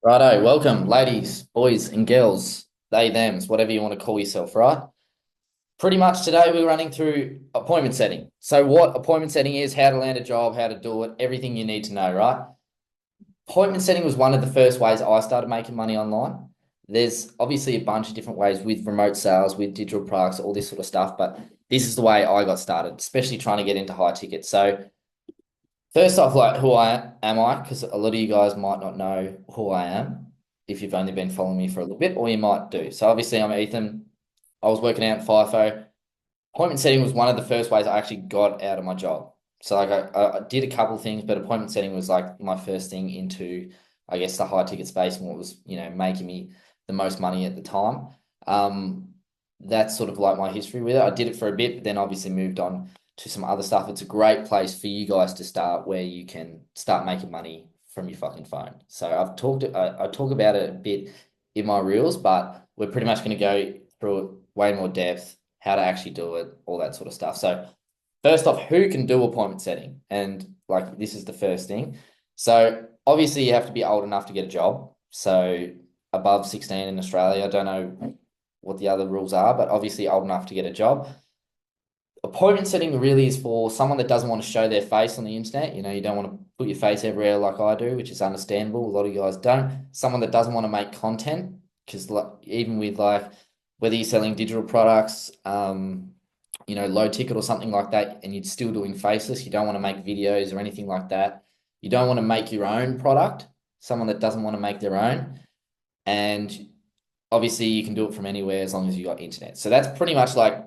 Righto, welcome, ladies, boys, and girls, they, thems, whatever you want to call yourself, right? Pretty much today we're running through appointment setting. So, what appointment setting is, how to land a job, how to do it, everything you need to know, right? Appointment setting was one of the first ways I started making money online. There's obviously a bunch of different ways with remote sales, with digital products, all this sort of stuff, but this is the way I got started, especially trying to get into high tickets. So, first off, like who I am I? Because a lot of you guys might not know who I am if you've only been following me for a little bit, or you might do. So obviously I'm Ethan. I was working out in FIFO. Appointment setting was one of the first ways I actually got out of my job. So like I did a couple of things, but appointment setting was like my first thing into, I guess, the high ticket space and what was, making me the most money at the time. Um, that's sort of like my history with it. I did it for a bit, but then obviously moved on to some other stuff. It's a great place for you guys to start where you can start making money from your fucking phone. So I talk about it a bit in my reels, but we're pretty much going to go through it way more depth, how to actually do it, all that sort of stuff. So first off, who can do appointment setting? And like this is the first thing. So obviously you have to be old enough to get a job. So above 16 in Australia. I don't know what the other rules are, but obviously old enough to get a job. Appointment setting really is for someone that doesn't want to show their face on the internet. You don't want to put your face everywhere like I do, which is understandable. A lot of you guys don't. Someone that doesn't want to make content, because even with like whether you're selling digital products, low ticket or something like that, and you're still doing faceless, you don't want to make videos or anything like that. You don't want to make your own product. Someone that doesn't want to make their own, and obviously you can do it from anywhere as long as you got internet. So that's pretty much like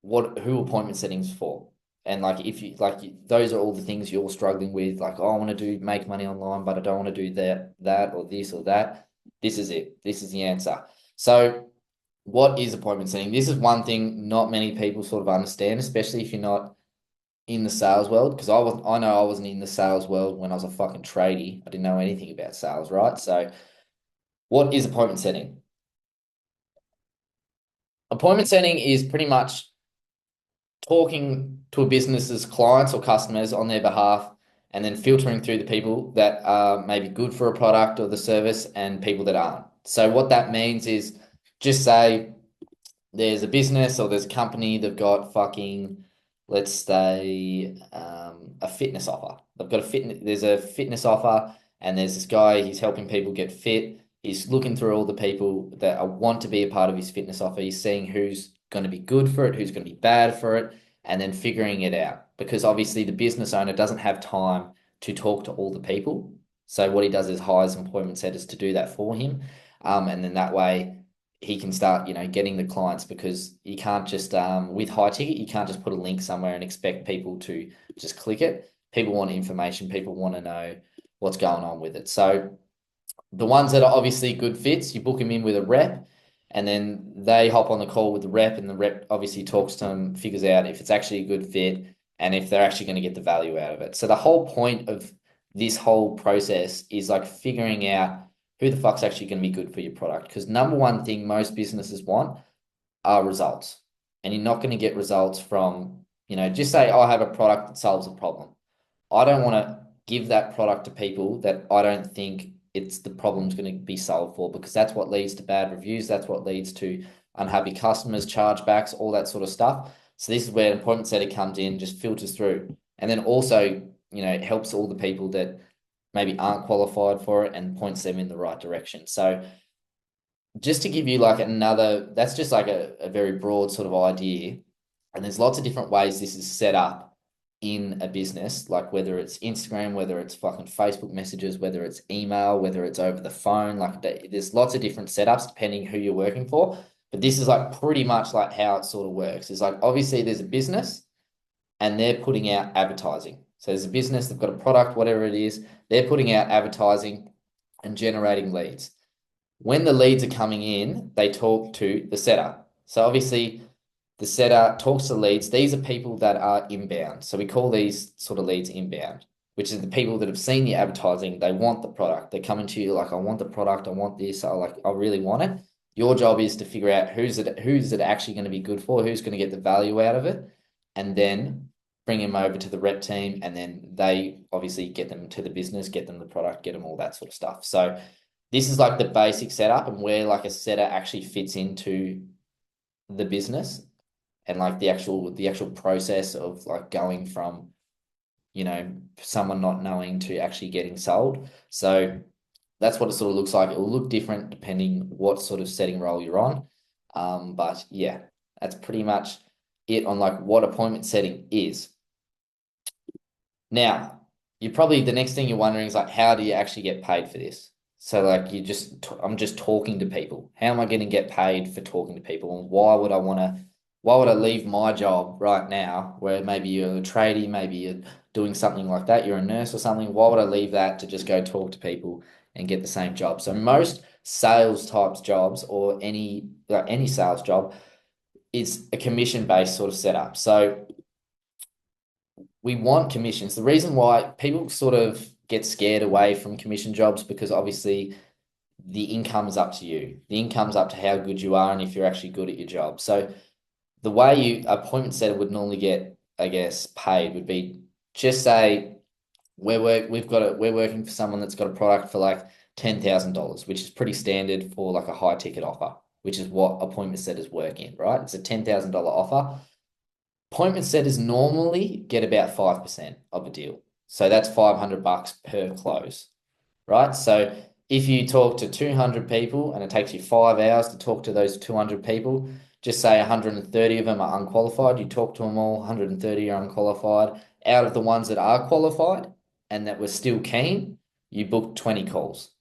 who appointment settings for. And like if you like those are all the things you're struggling with, like, oh, I want to make money online, but I don't want to do that or this or that. This is it. This is the answer. So what is appointment setting? This is one thing not many people sort of understand, especially if you're not in the sales world. Because I know I wasn't in the sales world when I was a fucking tradie. I didn't know anything about sales, right? So what is appointment setting? Appointment setting is pretty much talking to a business's clients or customers on their behalf and then filtering through the people that are maybe good for a product or the service and people that aren't. So what that means is just say there's a business or there's a company, they've got fucking, let's say, a fitness offer. They've got there's a fitness offer, and there's this guy, he's helping people get fit. He's looking through all the people that want to be a part of his fitness offer. He's seeing who's going to be good for it, who's going to be bad for it, and then figuring it out. Because obviously the business owner doesn't have time to talk to all the people. So what he does is hires appointment setters to do that for him. And then that way he can start, getting the clients, because you can't just with high ticket, you can't just put a link somewhere and expect people to just click it. People want information, people want to know what's going on with it. So the ones that are obviously good fits, you book them in with a rep, and then they hop on the call with the rep, and the rep obviously talks to them, figures out if it's actually a good fit and if they're actually going to get the value out of it. So the whole point of this whole process is like figuring out who the fuck's actually going to be good for your product. Because number one thing most businesses want are results. And you're not going to get results from, just say, I have a product that solves a problem. I don't want to give that product to people that I don't think it's the problem's going to be solved for, because that's what leads to bad reviews. That's what leads to unhappy customers, chargebacks, all that sort of stuff. So this is where an appointment setter comes in, just filters through. And then also, it helps all the people that maybe aren't qualified for it and points them in the right direction. So just to give you like that's just like a very broad sort of idea. And there's lots of different ways this is set up in a business, like whether it's Instagram, whether it's fucking Facebook messages, whether it's email, whether it's over the phone, like there's lots of different setups depending who you're working for. But this is like pretty much like how it sort of works. It's like obviously there's a business and they're putting out advertising. So there's a business, they've got a product, whatever it is, they're putting out advertising and generating leads. When the leads are coming in, they talk to the setter. So obviously the setter talks to leads. These are people that are inbound. So we call these sort of leads inbound, which is the people that have seen the advertising. They want the product. They're coming to you like, I want the product. I want this. I really want it. Your job is to figure out who's it actually going to be good for, who's going to get the value out of it, and then bring them over to the rep team. And then they obviously get them to the business, get them the product, get them all that sort of stuff. So this is like the basic setup and where like a setter actually fits into the business and like the actual process of like going from, someone not knowing to actually getting sold. So that's what it sort of looks like. It will look different depending what sort of setting role you're on. But yeah, that's pretty much it on like what appointment setting is. Now, you probably the next thing you're wondering is like, how do you actually get paid for this? So like I'm just talking to people. How am I going to get paid for talking to people? And why would I leave my job right now where maybe you're a tradie, maybe you're doing something like that, you're a nurse or something. Why would I leave that to just go talk to people and get the same job? So most sales types jobs or any sales job is a commission based sort of setup. So we want commissions. The reason why people sort of get scared away from commission jobs because obviously the income is up to you. The income's up to how good you are and if you're actually good at your job. So the way you appointment setter would normally get, I guess, paid would be just say we're working for someone that's got a product for like $10,000, which is pretty standard for like a high ticket offer, which is what appointment setters work in, right? It's a $10,000 offer. Appointment setters normally get about 5% of a deal. So that's $500 per close, right? So if you talk to 200 people and it takes you 5 hours to talk to those 200 people, just say 130 of them are unqualified. You talk to them all, 130 are unqualified. Out of the ones that are qualified and that were still keen, you book 20 calls.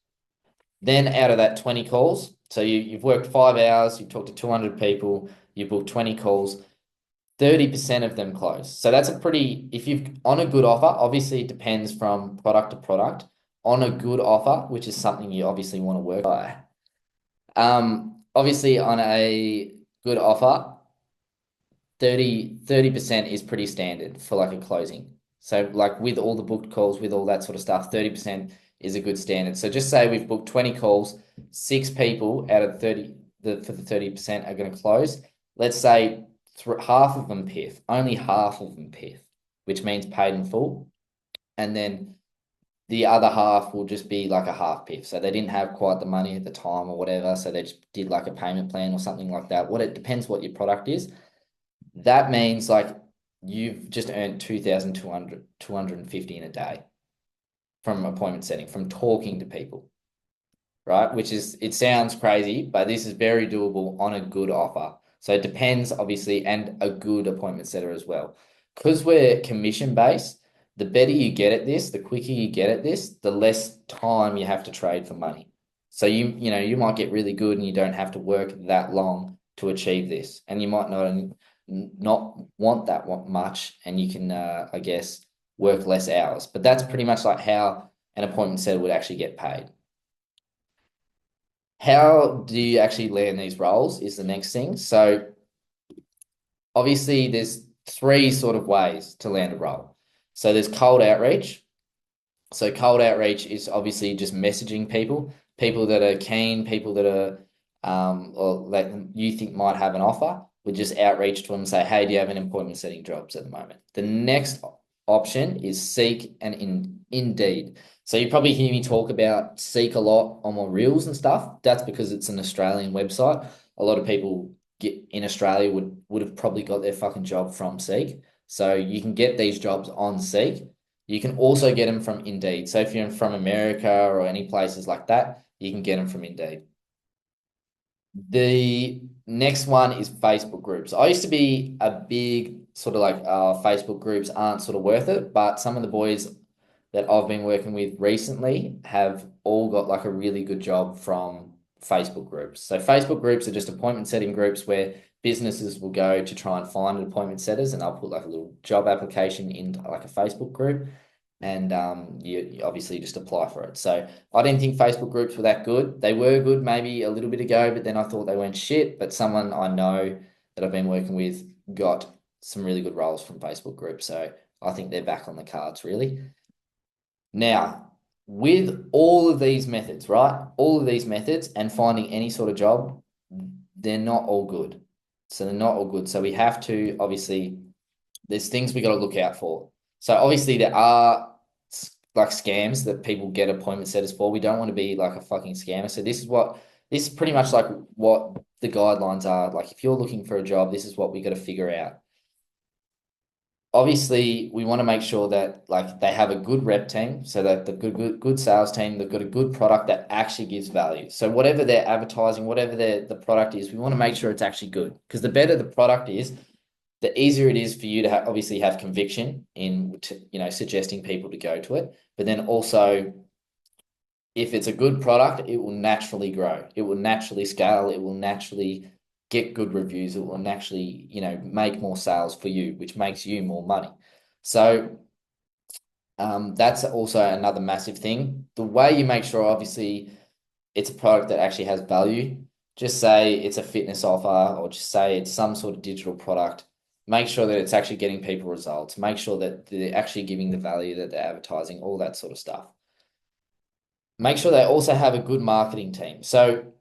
Then out of that 20 calls, so you've worked 5 hours, you've talked to 200 people, you booked 20 calls. 30% of them close. So that's a pretty, if you've on a good offer, obviously it depends from product to product. On a good offer, which is something you obviously want to work by. Obviously on a good offer, 30% is pretty standard for like a closing. So like with all the booked calls, with all that sort of stuff, 30% is a good standard. So just say we've booked 20 calls, six people out of 30 for the 30% are going to close. Let's say half of them PIF, only half of them PIF, which means paid in full. And then the other half will just be like a half PIF. So they didn't have quite the money at the time or whatever. So they just did like a payment plan or something like that. What it depends what your product is. That means like you've just earned 2,250 in a day from appointment setting, from talking to people, right? Which is, it sounds crazy, but this is very doable on a good offer. So it depends, obviously, and a good appointment setter as well. Because we're commission based, the better you get at this, the quicker you get at this, the less time you have to trade for money. So you might get really good and you don't have to work that long to achieve this. And you might not want that much and you can, I guess, work less hours. But that's pretty much like how an appointment setter would actually get paid. How do you actually land these roles is the next thing. So obviously there's three sort of ways to land a role. So there's cold outreach. So cold outreach is obviously just messaging people that are keen, people that are or that you think might have an offer, would just outreach to them and say, hey, do you have an appointment setting jobs at the moment? The next option is Seek and Indeed. So you probably hear me talk about Seek a lot on my reels and stuff. That's because it's an Australian website. A lot of people in Australia would have probably got their fucking job from Seek. So you can get these jobs on Seek. You can also get them from Indeed. So if you're from America or any places like that, you can get them from Indeed. The next one is Facebook groups. I used to be a big sort of like Facebook groups aren't sort of worth it, but some of the boys that I've been working with recently have all got like a really good job from Facebook groups. So Facebook groups are just appointment setting groups where businesses will go to try and find appointment setters and they'll put like a little job application in like a Facebook group and you obviously just apply for it. So I didn't think Facebook groups were that good. They were good maybe a little bit ago, but then I thought they went shit. But someone I know that I've been working with got some really good roles from Facebook groups. So I think they're back on the cards really. Now, with all of these methods, right? All of these methods and finding any sort of job, they're not all good. So they're not all good. So we have to obviously, there's things we got to look out for. So obviously there are like scams that people get appointment setters for. We don't want to be like a fucking scammer. So this is pretty much like what the guidelines are. Like if you're looking for a job, this is what we got to figure out. Obviously, we want to make sure that like they have a good rep team, so that the good sales team, they've got a good product that actually gives value. So whatever they're advertising, whatever the product is, we want to make sure it's actually good. Because the better the product is, the easier it is for you to obviously have conviction in suggesting people to go to it. But then also, if it's a good product, it will naturally grow. It will naturally scale. It will naturally get good reviews. It will naturally, make more sales for you, which makes you more money. So that's also another massive thing. The way you make sure, obviously, it's a product that actually has value. Just say it's a fitness offer, or just say it's some sort of digital product. Make sure that it's actually getting people results. Make sure that they're actually giving the value that they're advertising, all that sort of stuff. Make sure they also have a good marketing team. So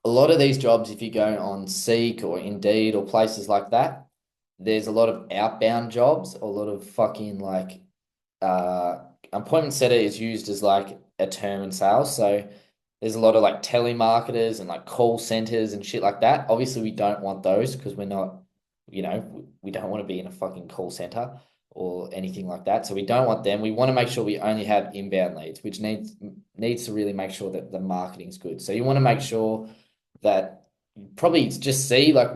a lot of these jobs, if you go on Seek or Indeed or places like that, there's a lot of outbound jobs, a lot of fucking like appointment setter is used as like a term in sales. So there's a lot of like telemarketers and like call centers and shit like that. Obviously, we don't want those because we're not, we don't want to be in a fucking call center or anything like that. So we don't want them. We want to make sure we only have inbound leads, which needs to really make sure that the marketing's good. So you want to make sure that probably just see like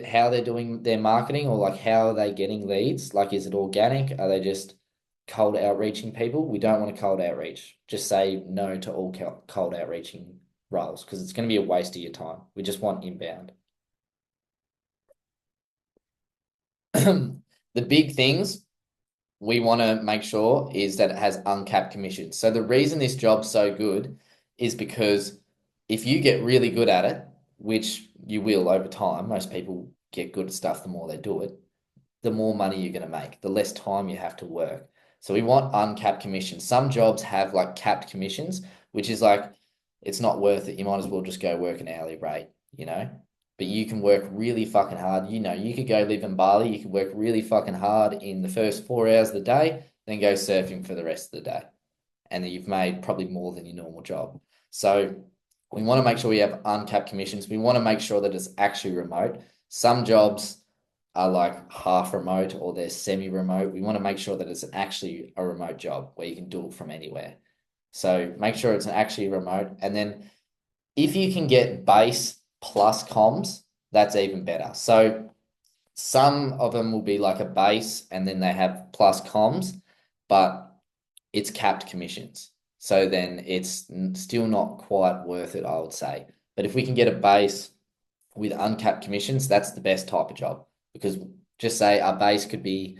how they're doing their marketing, or like how are they getting leads? Like, is it organic? Are they just cold outreaching people? We don't want to cold outreach. Just say no to all cold outreaching roles because it's going to be a waste of your time. We just want inbound. The big things we want to make sure is that it has uncapped commissions. So the reason this job's so good is because if you get really good at it, which you will over time, most people get good at stuff the more they do it, the more money you're going to make, the less time you have to work. So we want uncapped commissions. Some jobs have like capped commissions, which is like, it's not worth it. You might as well just go work an hourly rate, you know? But you can work really fucking hard. You could go live in Bali. You could work really fucking hard in the first 4 hours of the day, then go surfing for the rest of the day. And then you've made probably more than your normal job. So we want to make sure we have uncapped commissions. We want to make sure that it's actually remote. Some jobs are like half remote or they're semi-remote. We want to make sure that it's actually a remote job where you can do it from anywhere. So make sure it's actually remote. And then if you can get base plus comms, that's even better. So some of them will be like a base and then they have plus comms, but it's capped commissions. So then it's still not quite worth it, I would say. But if we can get a base with uncapped commissions, that's the best type of job. Because just say our base could be,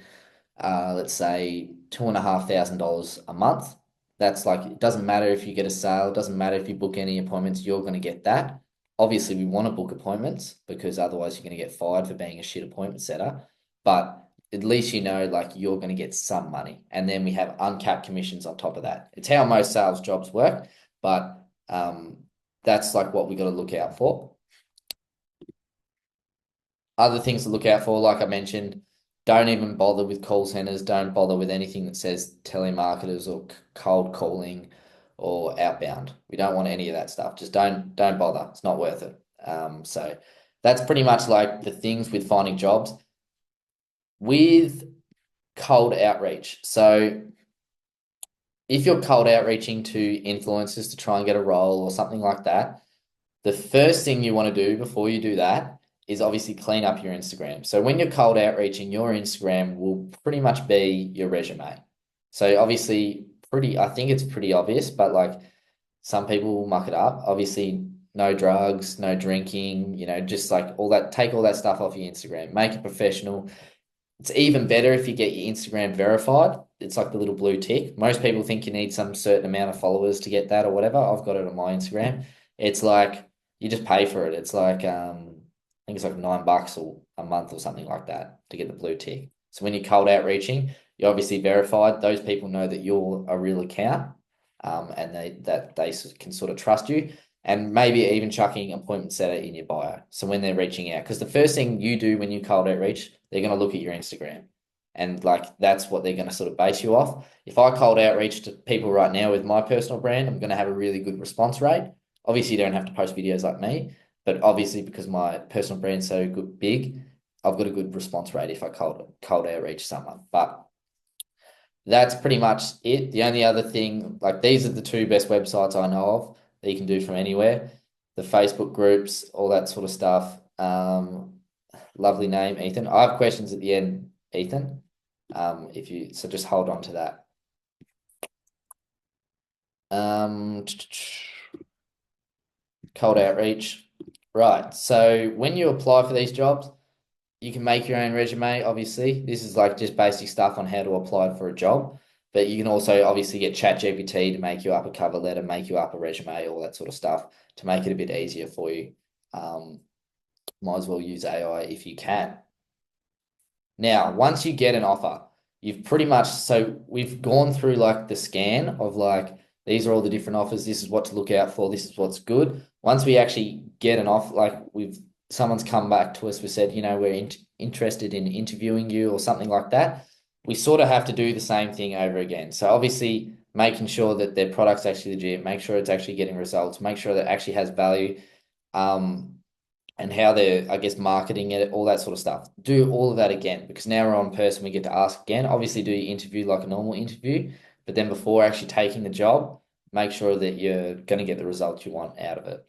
let's say, $2,500 a month. That's like, it doesn't matter if you get a sale, it doesn't matter if you book any appointments, you're going to get that. Obviously, we want to book appointments because otherwise you're going to get fired for being a shit appointment setter. But at least like you're going to get some money. And then we have uncapped commissions on top of that. It's how most sales jobs work, but that's like what we got to look out for. Other things to look out for, like I mentioned, don't even bother with call centers. Don't bother with anything that says telemarketers or cold calling or outbound. We don't want any of that stuff. Just don't bother. It's not worth it. So that's pretty much like the things with finding jobs. With cold outreach. So if you're cold outreaching to influencers to try and get a role or something like that, the first thing you want to do before you do that is obviously clean up your Instagram. So when you're cold outreaching, your Instagram will pretty much be your resume. So obviously I think it's pretty obvious, but like some people will muck it up. Obviously, no drugs, no drinking, just like all that, take all that stuff off your Instagram, make it professional. It's even better if you get your Instagram verified. It's like the little blue tick. Most people think you need some certain amount of followers to get that or whatever. I've got it on my Instagram. It's like you just pay for it. It's like I think it's like $9 or a month or something like that to get the blue tick. So when you're cold outreaching, you're obviously verified. Those people know that you're a real account, and they can sort of trust you. And maybe even chucking appointment setter in your bio. So when they're reaching out, because the first thing you do when you cold outreach, they're going to look at your Instagram. And like that's what they're going to sort of base you off. If I cold outreach to people right now with my personal brand, I'm going to have a really good response rate. Obviously, you don't have to post videos like me, but obviously because my personal brand's so good, big, I've got a good response rate if I cold outreach someone. But that's pretty much it. The only other thing, like these are the two best websites I know of that you can do from anywhere. The Facebook groups, all that sort of stuff. Lovely name, Ethan. I have questions at the end, Ethan. If you so just hold on to that. Um, Cold outreach. Right. So when you apply for these jobs, you can make your own resume, obviously. This is like just basic stuff on how to apply for a job. But you can also obviously get ChatGPT to make you up a cover letter, make you up a resume, all that sort of stuff to make it a bit easier for you. Um, might as well use AI if you can. Now, once you get an offer, you've pretty much, so we've gone through like the scan of like, these are all the different offers. This is what to look out for. This is what's good. Once we actually get an offer, like someone's come back to us, we said, we're interested in interviewing you or something like that. We sort of have to do the same thing over again. So obviously making sure that their product's actually legit, make sure it's actually getting results, make sure that it actually has value. And how they're, I guess, marketing it, all that sort of stuff. Do all of that again because now we're on person, we get to ask again. Obviously, do your interview like a normal interview, but then before actually taking the job, make sure that you're going to get the results you want out of it.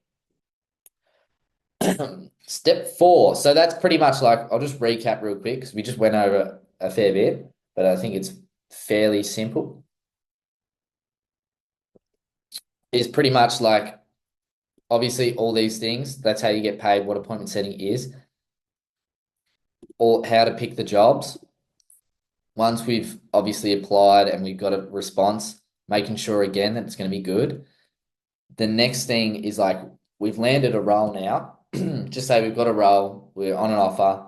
Step 4. So that's pretty much like, I'll just recap real quick because we just went over a fair bit, but I think it's fairly simple. It's pretty much like, obviously, all these things, that's how you get paid, what appointment setting is, or how to pick the jobs. Once we've obviously applied and we've got a response, making sure again that it's going to be good. The next thing is like we've landed a role now. Just say we've got a role, we're on an offer.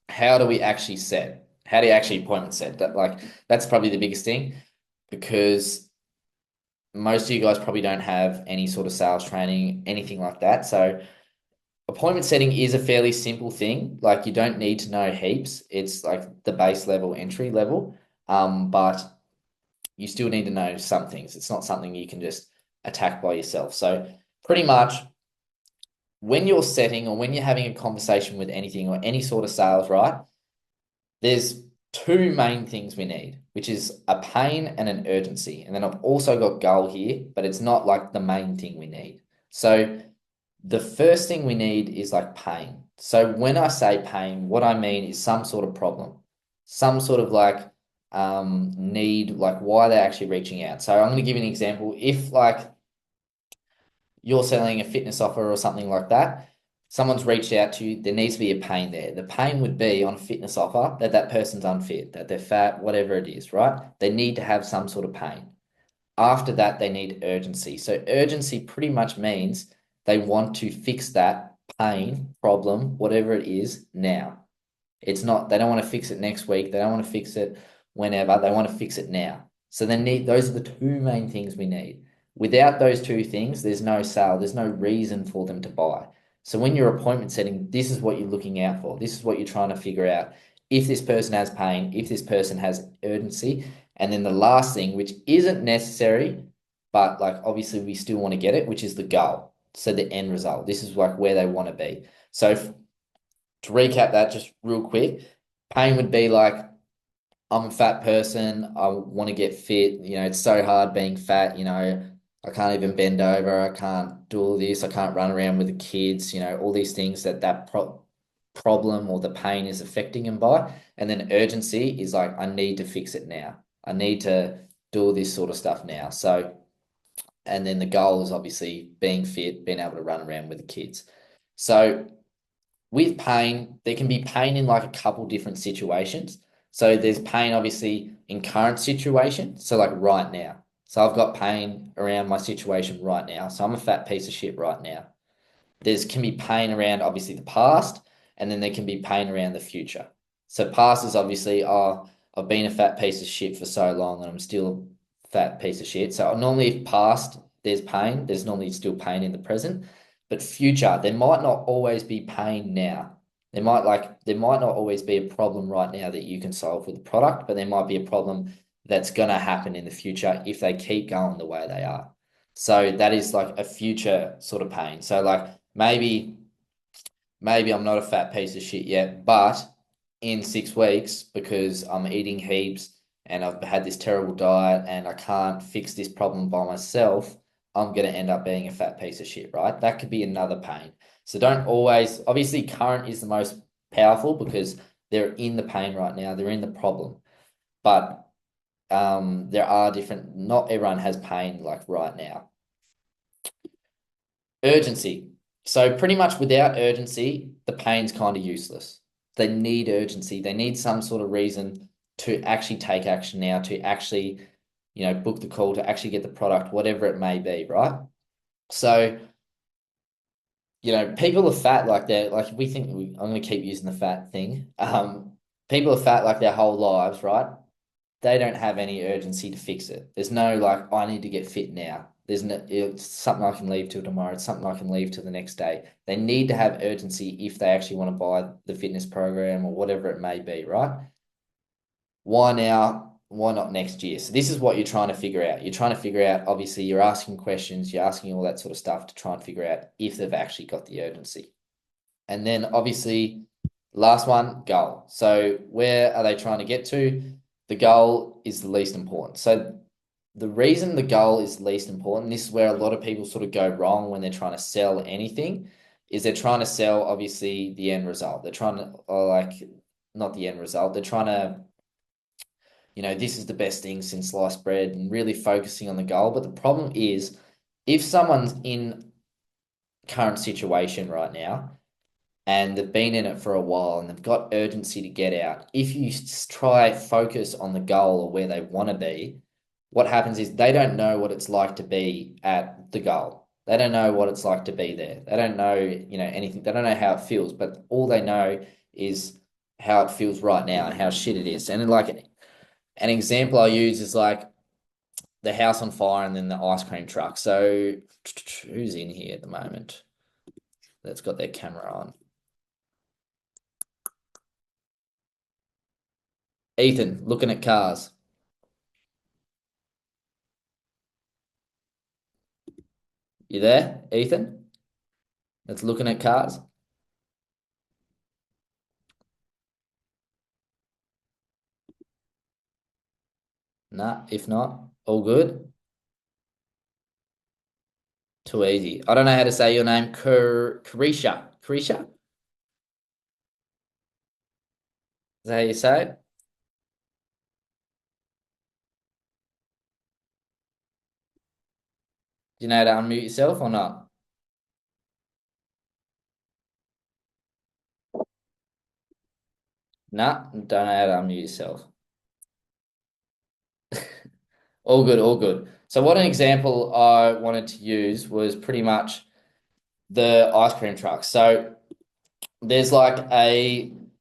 How do we actually set? How do you actually appointment set? That's probably the biggest thing because most of you guys probably don't have any sort of sales training, anything like that. So appointment setting is a fairly simple thing. Like you don't need to know heaps. It's like the base level, entry level. But you still need to know some things. It's not something you can just attack by yourself. So pretty much when you're setting or when you're having a conversation with anything or any sort of sales, right? There's two main things we need, which is a pain and an urgency. And then I've also got goal here, but it's not like the main thing we need. So the first thing we need is like pain. So when I say pain, what I mean is some sort of problem, some sort of like need, like why they're actually reaching out. So I'm going to give you an example. If like you're selling a fitness offer or something like that, someone's reached out to you, there needs to be a pain there. The pain would be on a fitness offer that that person's unfit, that they're fat, whatever it is, right? They need to have some sort of pain. After that, they need urgency. So urgency pretty much means they want to fix that pain, problem, whatever it is now. It's not, they don't want to fix it next week. They don't want to fix it whenever. They want to fix it now. So they need, those are the two main things we need. Without those two things, there's no sale. There's no reason for them to buy. So when you're appointment setting, this is what you're looking out for. This is what you're trying to figure out. If this person has pain, if this person has urgency, and then the last thing, which isn't necessary, but like obviously we still want to get it, which is the goal. So the end result. This is like where they want to be. So to recap that just real quick, pain would be like, I'm a fat person. I want to get fit. It's so hard being fat. I can't even bend over. I can't do all this. I can't run around with the kids. All these things that problem or the pain is affecting them by. And then urgency is like, I need to fix it now. I need to do all this sort of stuff now. So, and then the goal is obviously being fit, being able to run around with the kids. So with pain, there can be pain in like a couple different situations. So there's pain obviously in current situation. So like right now. So I've got pain around my situation right now. So I'm a fat piece of shit right now. There's can be pain around obviously the past, and then there can be pain around the future. So past is obviously, oh, I've been a fat piece of shit for so long and I'm still a fat piece of shit. So normally if past there's pain, there's normally still pain in the present. But future, there might not always be pain now. there might not always be a problem right now that you can solve with the product, but there might be a problem that's going to happen in the future if they keep going the way they are. So that is like a future sort of pain. So like maybe I'm not a fat piece of shit yet, but in 6 weeks, because I'm eating heaps and I've had this terrible diet and I can't fix this problem by myself, I'm going to end up being a fat piece of shit, right? That could be another pain. So don't always, obviously, current is the most powerful because they're in the pain right now, they're in the problem. But there are different, not everyone has pain like right now. Urgency. So pretty much without urgency, the pain's kind of useless. They need urgency. They need some sort of reason to actually take action now, to actually, book the call, to actually get the product, whatever it may be, right? So, people are fat like they're like we think I'm going to keep using the fat thing. People are fat like their whole lives, right? They don't have any urgency to fix it. There's no like, I need to get fit now. There's no, it's something I can leave till tomorrow. It's something I can leave till the next day. They need to have urgency if they actually want to buy the fitness program or whatever it may be, right? Why now? Why not next year? So this is what you're trying to figure out. You're trying to figure out, obviously, you're asking questions, you're asking all that sort of stuff to try and figure out if they've actually got the urgency. And then obviously, last one, goal. So where are they trying to get to? The goal is the least important. So the reason the goal is least important, this is where a lot of people sort of go wrong when they're trying to sell anything, is they're trying to sell obviously the end result. They're trying to, or like, not the end result. They're trying to, this is the best thing since sliced bread and really focusing on the goal. But the problem is, if someone's in current situation right now, and they've been in it for a while and they've got urgency to get out. If you try focus on the goal or where they want to be, what happens is they don't know what it's like to be at the goal. They don't know what it's like to be there. They don't know, anything. They don't know how it feels, but all they know is how it feels right now and how shit it is. And like an example I use is like the house on fire and then the ice cream truck. So who's in here at the moment that's got their camera on? Ethan, looking at cars. You there, Ethan? That's looking at cars. Nah, if not, all good. Too easy. I don't know how to say your name. Carisha. Carisha? Is that how you say it? Do you know how to unmute yourself or not? Nah, don't know how to unmute yourself. All good, all good. So what an example I wanted to use was pretty much the ice cream truck. So there's like an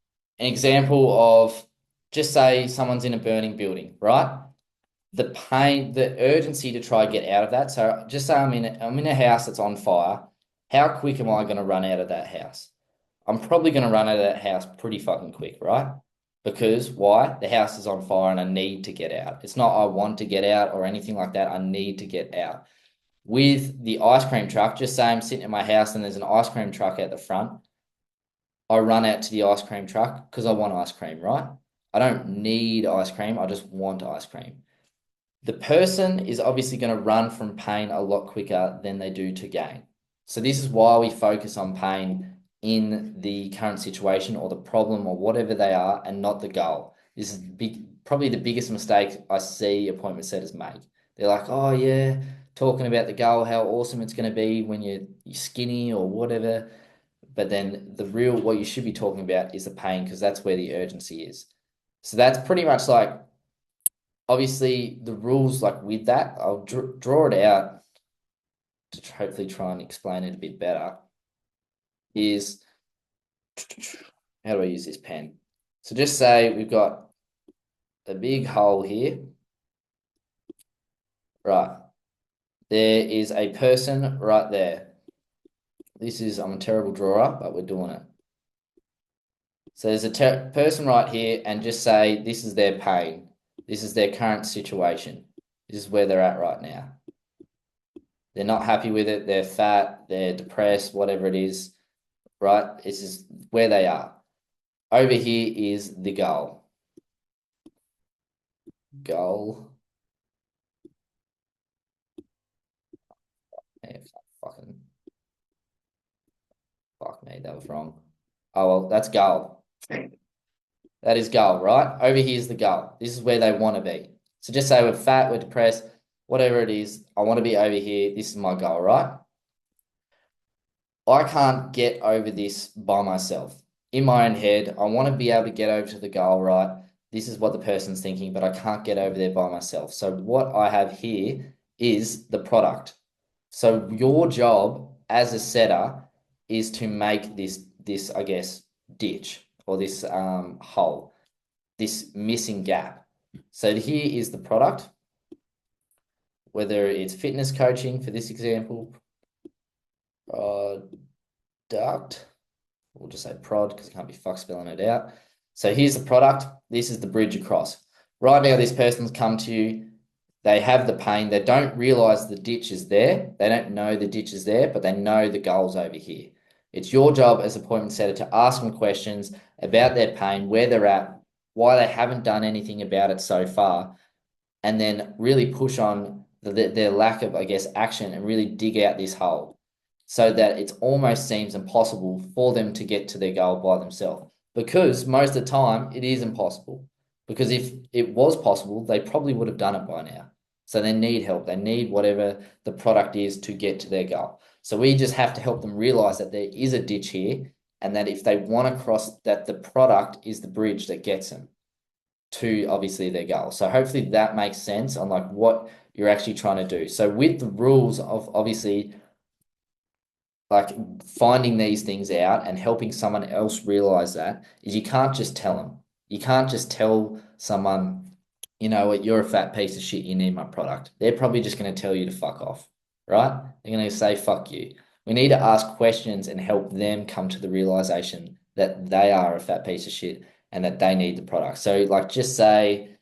example of, just say someone's in a burning building, right? The pain, the urgency to try and get out of that. So just say I'm in a house that's on fire. How quick am I going to run out of that house? I'm probably going to run out of that house pretty fucking quick, right? Because why? The house is on fire and I need to get out. It's not I want to get out or anything like that. I need to get out. With the ice cream truck, just say I'm sitting in my house and there's an ice cream truck at the front. I run out to the ice cream truck because I want ice cream, right? I don't need ice cream. I just want ice cream. The person is obviously going to run from pain a lot quicker than they do to gain. So this is why we focus on pain in the current situation or the problem or whatever they are and not the goal. This is probably the biggest mistake I see appointment setters make. They're like, oh yeah, talking about the goal, how awesome it's going to be when you're skinny or whatever. But then what you should be talking about is the pain because that's where the urgency is. So that's pretty much like, obviously the rules like with that, I'll draw it out to hopefully try and explain it a bit better, is how do I use this pen? So just say we've got a big hole here, right? There is a person right there. I'm a terrible drawer, but we're doing it. So there's a person right here and just say, this is their pain. This is their current situation. This is where they're at right now. They're not happy with it. They're fat. They're depressed, whatever it is, right? This is where they are. Over here is the goal. Goal. Yeah, fucking fuck me, that was wrong. Oh well, that's goal. That is goal, right? Over here is the goal. This is where they want to be. So just say we're fat, we're depressed, whatever it is. I want to be over here. This is my goal, right? I can't get over this by myself. In my own head, I want to be able to get over to the goal, right? This is what the person's thinking, but I can't get over there by myself. So what I have here is the product. So your job as a setter is to make this I guess ditch or this hole, this missing gap. So here is the product, whether it's fitness coaching for this example, product. We'll just say prod because I can't be fuck spelling it out. So here's the product. This is the bridge across. Right now, this person's come to you. They have the pain. They don't realize the ditch is there. They don't know the ditch is there, but they know the goal's over here. It's your job as appointment setter to ask them questions about their pain, where they're at, why they haven't done anything about it so far, and then really push on their lack of, I guess, action and really dig out this hole so that it almost seems impossible for them to get to their goal by themselves. Because most of the time, it is impossible. Because if it was possible, they probably would have done it by now. So they need help. They need whatever the product is to get to their goal. So we just have to help them realize that there is a ditch here and that if they want to cross, that the product is the bridge that gets them to obviously their goal. So hopefully that makes sense on like what you're actually trying to do. So with the rules of obviously like finding these things out and helping someone else realize that is you can't just tell them. You can't just tell someone, you know what, you're a fat piece of shit, you need my product. They're probably just going to tell you to fuck off, right? They're going to say fuck you. We need to ask questions and help them come to the realization that they are a fat piece of shit and that they need the product. So like just say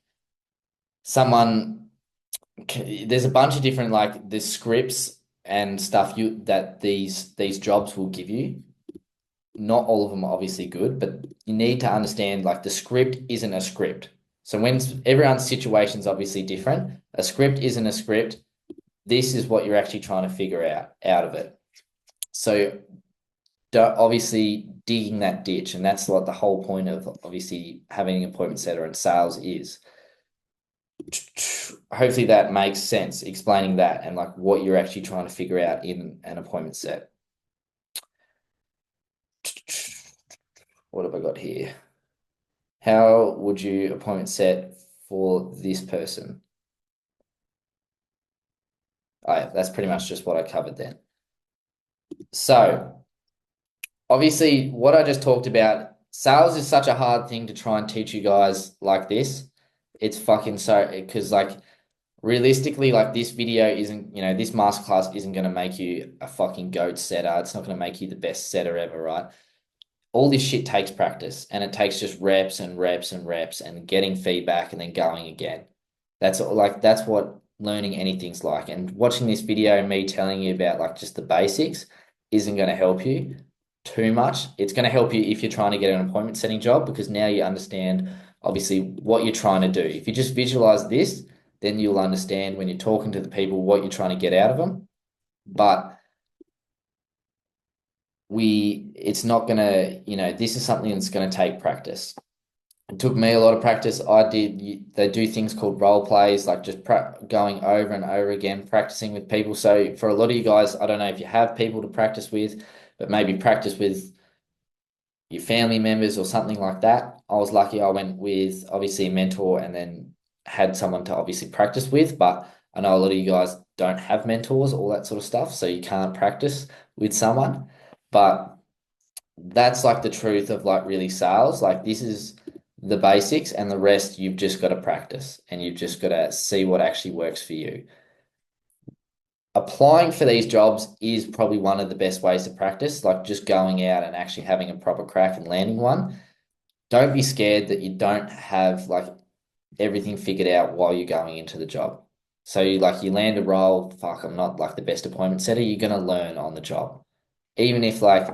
someone there's a bunch of different like the scripts and stuff you that these jobs will give you. Not all of them are obviously good, but you need to understand like the script isn't a script. So when everyone's situation is obviously different, a script isn't a script. This is what you're actually trying to figure out of it. So obviously digging that ditch, and that's what the whole point of obviously having an appointment setter and sales is. Hopefully that makes sense, explaining that and like what you're actually trying to figure out in an appointment set. What have I got here? How would you appointment set for this person? Oh, yeah, that's pretty much just what I covered then. So obviously what I just talked about, sales is such a hard thing to try and teach you guys like this. It's fucking so, because like realistically, like this video isn't, this masterclass isn't going to make you a fucking goat setter. It's not going to make you the best setter ever, right? All this shit takes practice and it takes just reps and reps and reps and getting feedback and then going again. That's what learning anything's like. And watching this video and me telling you about like just the basics isn't going to help you too much. It's going to help you if you're trying to get an appointment setting job because now you understand obviously what you're trying to do. If you just visualize this, then you'll understand when you're talking to the people what you're trying to get out of them. But it's not gonna, this is something that's gonna take practice. It took me a lot of practice. They do things called role plays, like just going over and over again, practicing with people. So for a lot of you guys, I don't know if you have people to practice with, but maybe practice with your family members or something like that. I was lucky I went with obviously a mentor and then had someone to obviously practice with, but I know a lot of you guys don't have mentors, all that sort of stuff, so you can't practice with someone. But that's like the truth of like really sales. Like this is the basics and the rest you've just got to practice and you've just got to see what actually works for you. Applying for these jobs is probably one of the best ways to practice, like just going out and actually having a proper crack and landing one. don't be scared that you don't have like everything figured out while you're going into the job. So you land a role, fuck, I'm not like the best appointment setter. You're gonna learn on the job. Even if like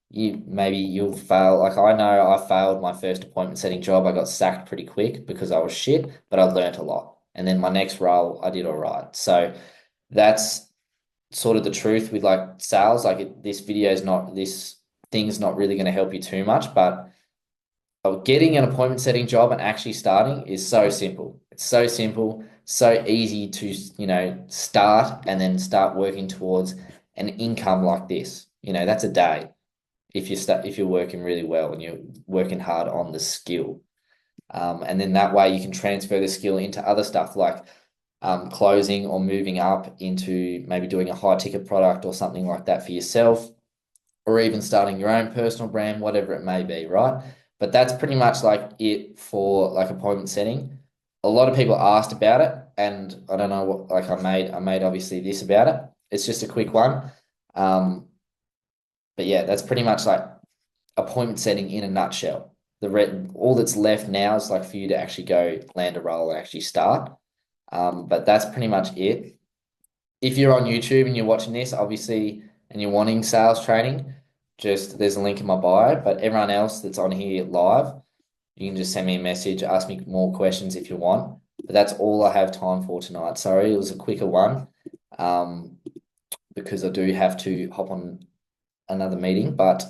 you'll fail. Like I know I failed my first appointment setting job. I got sacked pretty quick because I was shit, but I learned a lot. And then my next role, I did all right. So that's sort of the truth with like sales. Like this thing's not really going to help you too much, but getting an appointment setting job and actually starting is so simple. It's so simple, so easy to, start and then start working towards an income like this. That's a day if you're working really well and you're working hard on the skill. And then that way you can transfer the skill into other stuff like closing or moving up into maybe doing a high ticket product or something like that for yourself, or even starting your own personal brand, whatever it may be, right? But that's pretty much like it for like appointment setting. A lot of people asked about it, and I don't know what like I made obviously this about it. It's just a quick one. Um, but yeah, that's pretty much like appointment setting in a nutshell. All that's left now is like for you to actually go land a role and actually start. But that's pretty much it. If you're on YouTube and you're watching this, obviously, and you're wanting sales training, just there's a link in my bio. But everyone else that's on here live, you can just send me a message, ask me more questions if you want. But that's all I have time for tonight. Sorry, it was a quicker one, um, because I do have to hop on another meeting. But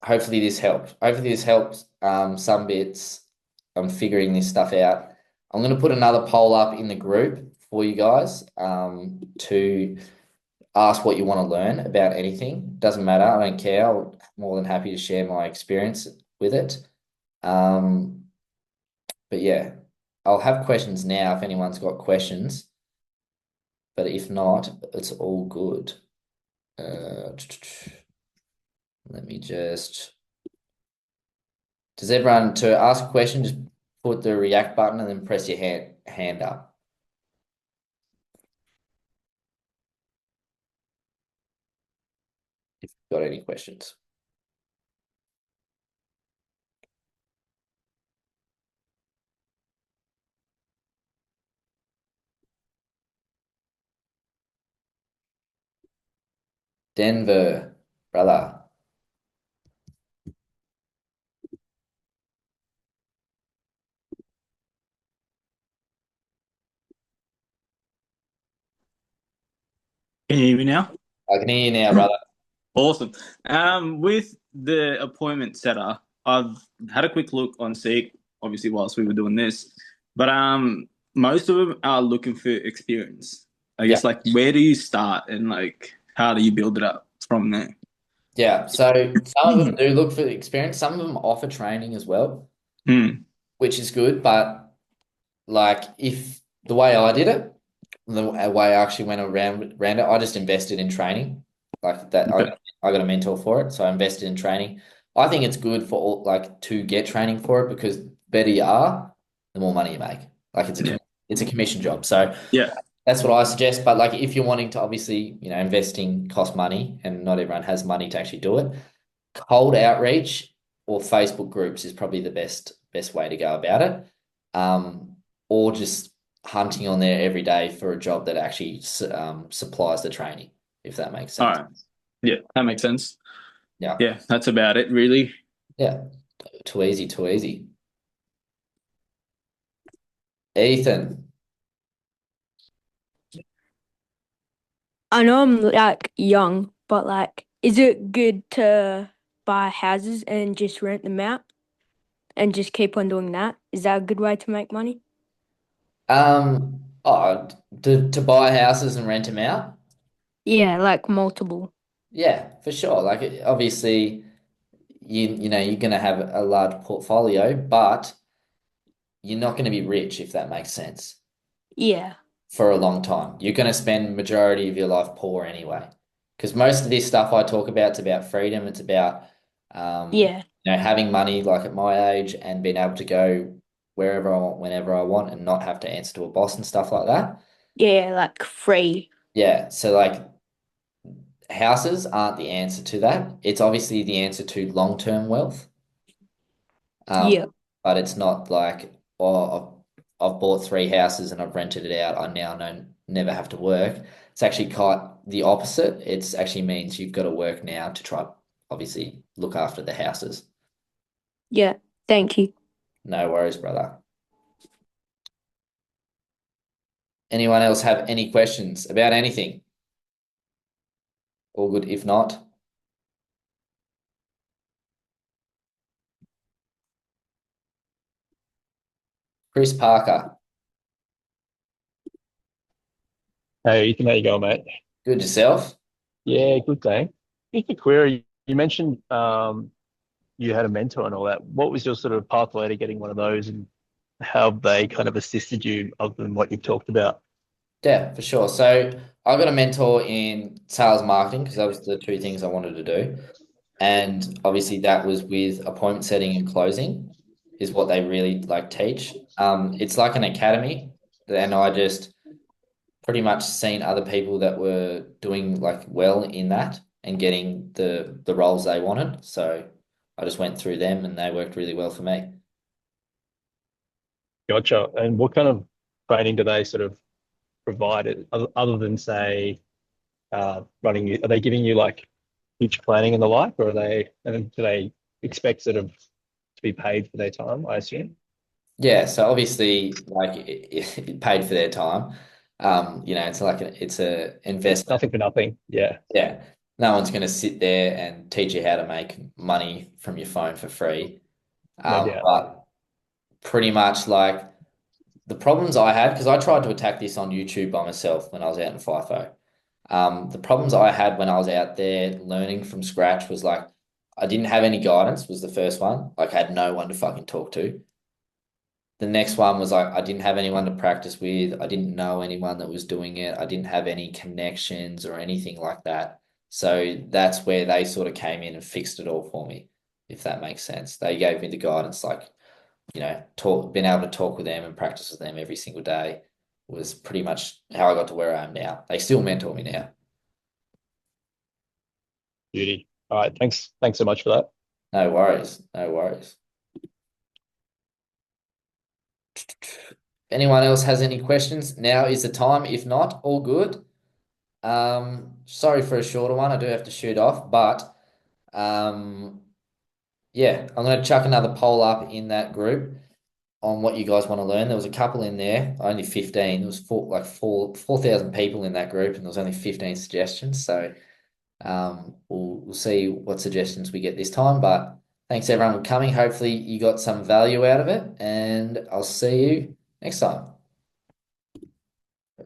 hopefully this helped. Hopefully this helps some bits. I'm figuring this stuff out. I'm going to put another poll up in the group for you guys to ask what you want to learn about anything. Doesn't matter. I don't care. I'm more than happy to share my experience with it. Um, but yeah, I'll have questions now if anyone's got questions. But if not, it's all good. Let me just. Does everyone to ask a question, just put the react button and then press your hand up. If you've got any questions. Denver, brother. Can you hear me now? I can hear you now, brother. Awesome. With the appointment setter, I've had a quick look on Seek, obviously, whilst we were doing this, but most of them are looking for experience. I Yeah. guess, like, where do you start and like how do you build it up from there? Yeah. So some of them do look for the experience. Some of them offer training as well, Hmm. which is good. But like if the way I did it, the way I actually went around it, I just invested in training. Like that, Okay. I got a mentor for it, so I invested in training. I think it's good for all like to get training for it because the better you are, the more money you make. Like Yeah. it's a commission job. So Yeah. that's what I suggest. But like if you're wanting to obviously, investing costs money and not everyone has money to actually do it. Cold outreach or Facebook groups is probably the best way to go about it. Or just hunting on there every day for a job that actually supplies the training, if that makes All sense. right. Yeah, that makes sense. Yeah. Yeah, that's about it, really. Yeah. Too easy, too easy. Ethan. I know I'm like young, but like, is it good to buy houses and just rent them out and just keep on doing that? Is that a good way to make money? To buy houses and rent them out. Yeah, like multiple. Yeah, for sure. Like obviously you're gonna have a large portfolio, but you're not going to be rich if that makes sense Yeah, for a long time. You're going to spend majority of your life poor anyway. Because most of this stuff I talk about, it's about freedom. It's about yeah, having money like at my age and being able to go wherever I want, whenever I want, and not have to answer to a boss and stuff like that. yeah, like free. Yeah. So like houses aren't the answer to that. It's obviously the answer to long-term wealth. Yeah. But it's not like, oh, I've bought 3 houses and I've rented it out. I now never have to work. It's actually quite the opposite. It's actually means you've got to work now to try, obviously, look after the houses. Yeah. Thank you. No worries, brother. Anyone else have any questions about anything? All good. If not, Chris Parker, Hey, Ethan, how you going, mate? good yourself. Yeah, good day. Just a query. You mentioned you had a mentor and all that. What was your sort of pathway to getting one of those, and how they kind of assisted you, other than what you've talked about? Yeah, for sure. So I got a mentor in sales marketing because that was the two things I wanted to do. And obviously that was with appointment setting and closing is what they really like teach. It's like an academy, and I just pretty much seen other people that were doing like well in that and getting the roles they wanted. So I just went through them and they worked really well for me. Gotcha. And what kind of training do they sort of provide, other than say running you? Are they giving you like future planning and the like, or are they, and do they expect sort of to be paid for their time, I assume? Yeah, so obviously like it paid for their time. It's like it's a It's investment. nothing for nothing. Yeah, Yeah. No one's going to sit there and teach you how to make money from your phone for free. no doubt. But pretty much like the problems I had, because I tried to attack this on YouTube by myself when I was out in FIFO. The problems I had when I was out there learning from scratch was like I didn't have any guidance was the first one. Like I had no one to fucking talk to. The next one was like I didn't have anyone to practice with. I didn't know anyone that was doing it. I didn't have any connections or anything like that. So that's where they sort of came in and fixed it all for me, if that makes sense. They gave me the guidance, like, being able to talk with them and practice with them every single day was pretty much how I got to where I am now. They still mentor me now. Beauty. All right. Thanks so much for that. No worries. No worries. Anyone else has any questions? Now is the time. If not, all good. Sorry for a shorter one. I do have to shoot off, but um, yeah, I'm going to chuck another poll up in that group on what you guys want to learn. There was a couple in there, only 15. There was 4,000 people in that group, and there was only 15 suggestions. So we'll see what suggestions we get this time. But thanks everyone for coming. Hopefully you got some value out of it, and I'll see you next time.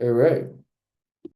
Hooroo.